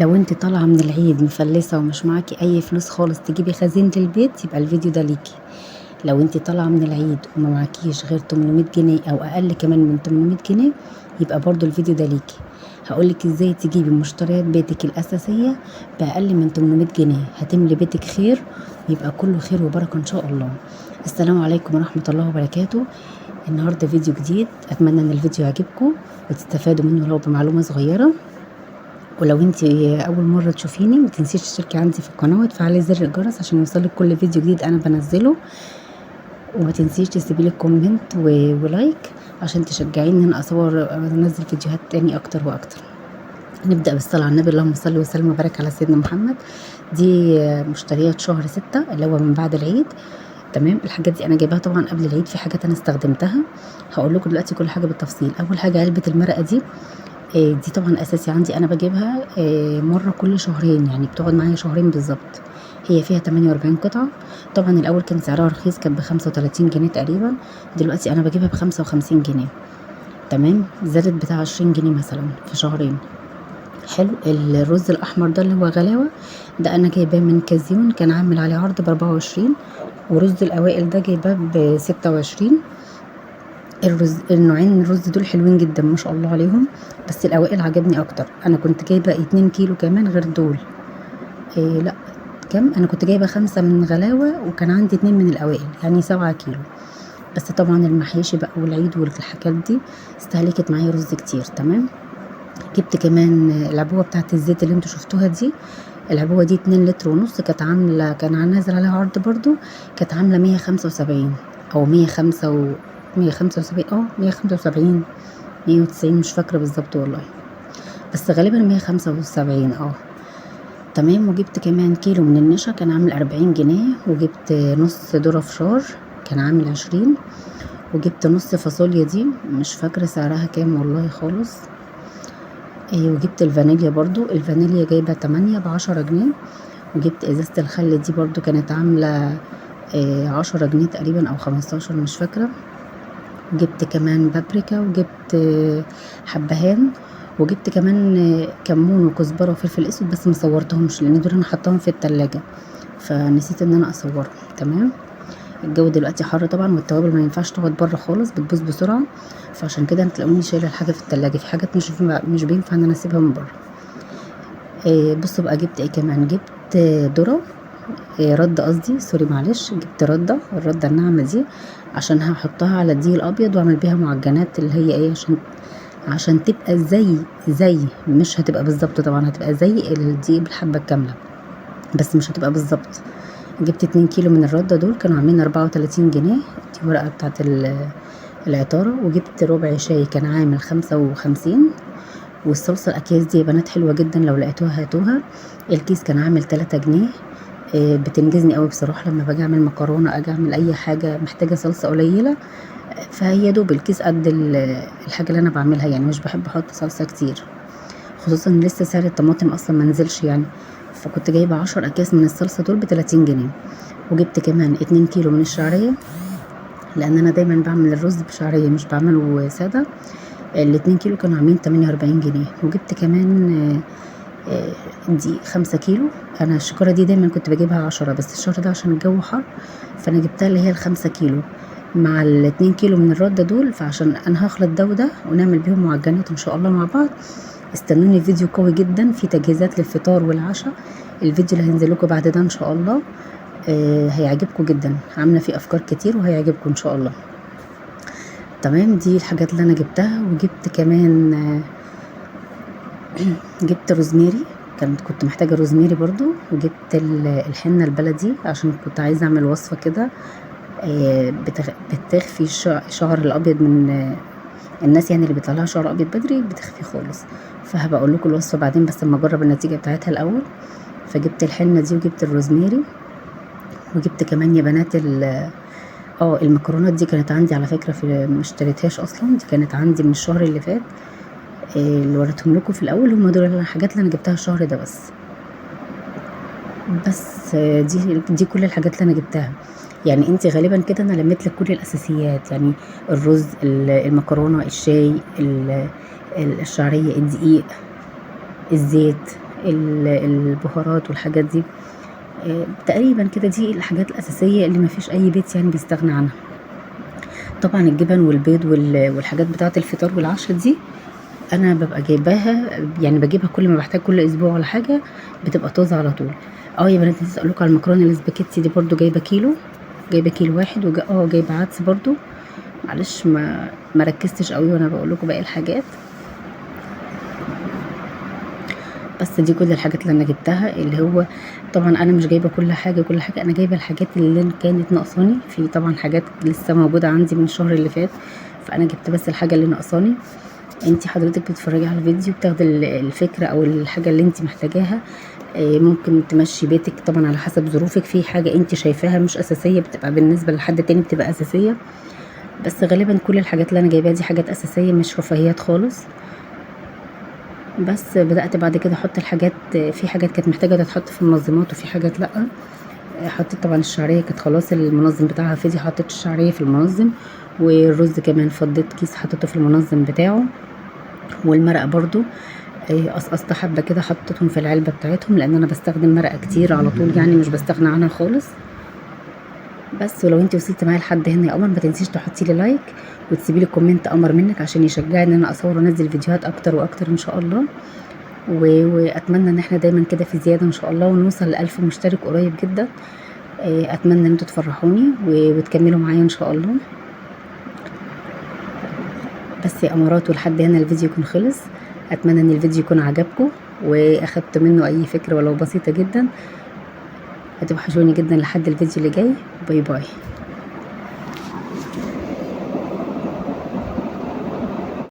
لو انت طالعه من العيد مفلسه ومش معاكي اي فلوس خالص تجيبي خزينه البيت، يبقى الفيديو ده ليكي. لو انت طالعه من العيد وما معاكيش غير 800 جنيه او اقل كمان من 800 جنيه، يبقى برضو الفيديو ده ليكي. هقولك ازاي تجيبي مشتريات بيتك الاساسيه باقل من 800 جنيه، هتملي بيتك خير ويبقى كله خير وبركه ان شاء الله. السلام عليكم ورحمه الله وبركاته. النهارده فيديو جديد، اتمنى ان الفيديو يعجبكم وتستفادوا منه لو بمعلومه صغيره. ولو انت اول مره تشوفيني ما تنسيش تشتركي عندي في القناه وتفعلي زر الجرس عشان يوصلك كل فيديو جديد انا بنزله. وما تنسيش تسيبي لي كومنت ولايك عشان تشجعيني ان انا انزل فيديوهات تاني اكتر واكتر. نبدا بالصلاه على النبي، اللهم صل وسلم وبارك على سيدنا محمد. دي مشتريات شهر 6 اللي هو من بعد العيد. تمام، الحاجات دي انا جايباها طبعا قبل العيد، في حاجات انا استخدمتها هقول لكم دلوقتي كل حاجه بالتفصيل. اول حاجه علبه المرقه دي، دي طبعا اساسي عندي، انا بجيبها مره كل شهرين، يعني بتقعد معايا شهرين بالظبط. هي فيها 48 قطعه. طبعا الاول كان سعرها رخيص، كانت ب 35 جنيه تقريبا، دلوقتي انا بجيبها ب 55 جنيه. تمام، زادت بتاع 20 جنيه مثلا في شهرين. حلو. الرز الاحمر ده اللي هو غلاوه، ده انا جايباه من كازيون، كان عامل عليه عرض ب 24. ورز الاوائل ده جايباه ب 26. النوعين الرز دول حلوين جدا ما شاء الله عليهم، بس الاوائل عجبني اكتر. انا كنت جايبه 2 كيلو كمان غير دول. لا، كم انا كنت جايبه 5 من غلاوه وكان عندي 2 من الاوائل، يعني 7 كيلو. بس طبعا المحيشي بقى والعيد والحاجات دي استهلكت معايا رز كتير. تمام، جبت كمان العبوه بتاعت الزيت اللي انتوا شفتوها دي. العبوه دي 2 لتر ونص، كان نازل عليها عرض برضو، كانت عامله 175 او 175 175 190، مش فاكره بالظبط والله، بس غالبا 175 تمام. وجبت كمان كيلو من النشا كان عامل 40 جنيه، وجبت نص ذرة فشار كان عامل 20، وجبت نص فاصوليا دي مش فاكره سعرها كام والله خالص. وجبت الفانيليا برضو، الفانيليا جايبه 8 ب10 جنيه. وجبت ازازه الخل دي برضو كانت عامله 10 جنيه تقريبا او 15، مش فاكره. جبت كمان بابريكا، وجبت حبهان، وجبت كمان كمون وكزبره وفلفل اسود، بس مصورتهمش لان دول انا حطاهم في التلاجة فنسيت ان انا اصورهم. تمام، الجو دلوقتي حر طبعا، والتوابل ما ينفعش تقعد بره خالص، بتبوظ بسرعه، فعشان كده تلاقوني شايله الحاجه في التلاجة. في حاجات مش بينفع ان انا اسيبها من بره. بصوا بقى جبت ايه كمان، جبت ذره، رده قصدي، سوري معلش، جبت الرده الناعمه دي عشان هحطها على الدقيق الابيض واعمل بيها معجنات اللي هي ايه، عشان تبقى زي مش هتبقى بالظبط طبعا، هتبقى زي الدقيق بالحبه الكامله بس مش هتبقى بالظبط. جبت 2 كيلو من الرده دول كانوا عاملين 34 جنيه، دي ورقه بتاعت العطاره. وجبت ربع شاي كان عامل 55. والصلصه الاكياس دي يا بنات حلوه جدا، لو لقيتوها هاتوها. الكيس كان عامل 3 جنيه. بتنجزني قوي بصراحه لما باجي اعمل مكرونه، اجي اعمل اي حاجه محتاجه صلصه قليله، فهي دوب الكيس قد الحاجه اللي انا بعملها، يعني مش بحب احط صلصه كتير، خصوصا ان لسه سعر الطماطم اصلا منزلش يعني. فكنت جايبه 10 اكياس من الصلصه دول ب30 جنيه. وجبت كمان 2 كيلو من الشعريه، لان انا دايما بعمل الرز بشعريه مش بعمله ساده. ال2 كيلو كانوا عاملين 48 جنيه. وجبت كمان دي 5 كيلو. انا الشكاره دي دايما كنت بجيبها 10، بس الشهر ده عشان الجو حر فانا جبتها اللي هي ال5 كيلو مع ال2 كيلو من الرده دول، فعشان انا هخلط ده وده ونعمل بيهم معجنات ان شاء الله مع بعض. استنوني، فيديو قوي جدا في تجهيزات للفطار والعشاء. الفيديو اللي هينزل لكم بعد ده ان شاء الله هيعجبكم جدا، عامله فيه افكار كتير وهيعجبكم ان شاء الله. تمام، دي الحاجات اللي انا جبتها. وجبت كمان جبت روزميري، كنت محتاجه روزميري برضو. وجبت الحنه البلدي عشان كنت عايزه اعمل وصفه كده بتخفي الشعر الابيض من الناس، يعني اللي بيطلع لها شعر ابيض بدري بتخفي خالص. فهبقى اقول لكم الوصفه بعدين، بس اما اجرب النتيجه بتاعتها الاول. فجبت الحنه دي وجبت الروزميري. وجبت كمان يا بنات المكرونات دي كانت عندي على فكره، في ما اشتريتهاش اصلا، دي كانت عندي من الشهر اللي فات. اللي وريتهم لكم في الاول هم دول الحاجات اللي انا جبتها الشهر ده بس دي كل الحاجات اللي انا جبتها. يعني انت غالبا كده انا لميت لك كل الاساسيات، يعني الرز، المكرونه، الشاي، الشعريه، الدقيق، الزيت، البهارات والحاجات دي. تقريبا كده دي الحاجات الاساسيه اللي مفيش اي بيت يعني بيستغنى عنها. طبعا الجبن والبيض والحاجات بتاعه الفطار والعشاء دي انا ببقى جايباها، يعني بجيبها كل ما بحتاج كل اسبوع ولا حاجه، بتبقى طازه على طول. يا بنات نسيت اقولكوا على المكرونه الاسباجيتي دي برضو جايبه كيلو، واحد جايبه عدس برضو. معلش ما ركزتش قوي وانا بقول لكم باقي الحاجات، بس دي كل الحاجات اللي انا جبتها. اللي هو طبعا انا مش جايبه كل حاجه، انا جايبه الحاجات اللي كانت ناقصاني. في طبعا حاجات لسه موجوده عندي من الشهر اللي فات، فانا جبت بس الحاجه اللي ناقصاني. انتي حضرتك بتتفرجي على الفيديو بتاخدي الفكره او الحاجه اللي انتي محتاجاها. ممكن تمشي بيتك طبعا على حسب ظروفك. في حاجه انتي شايفاها مش اساسيه بتبقى بالنسبه لحد تاني بتبقى اساسيه، بس غالبا كل الحاجات اللي انا جايباها دي حاجات اساسيه مش رفاهيات خالص. بس بدات بعد كده احط الحاجات، في حاجات كانت محتاجه تتحط في المنظمات وفي حاجات لا. حطيت طبعا الشعريه، كانت خلاص المنظم بتاعها فضي، حطيت الشعريه في المنظم، والرز كمان فضيت كيس حطيته في المنظم بتاعه، والمرقه برضو قصقصت حبه كده حطيتهم في العلبه بتاعتهم، لان انا بستخدم مرقه كتير على طول يعني مش بستغنى عنها خالص. بس ولو انت وصلت معايا لحد هنا يا قمر ما تنسيش تحطي لي لايك وتسيبي لي كومنت قمر منك عشان يشجعني ان انا اصور وانزل فيديوهات اكتر واكتر ان شاء الله. واتمنى ان احنا دايما كده في زياده ان شاء الله، ونوصل ل1000 مشترك قريب جدا. اتمنى ان انتوا تفرحوني وتكملوا معايا ان شاء الله. بس يا امارات، ولحد هنا الفيديو يكون خلص. اتمنى ان الفيديو يكون عجبكم واخدت منه اي فكره ولو بسيطه جدا. هتوحشوني جدا لحد الفيديو اللي جاي. باي باي.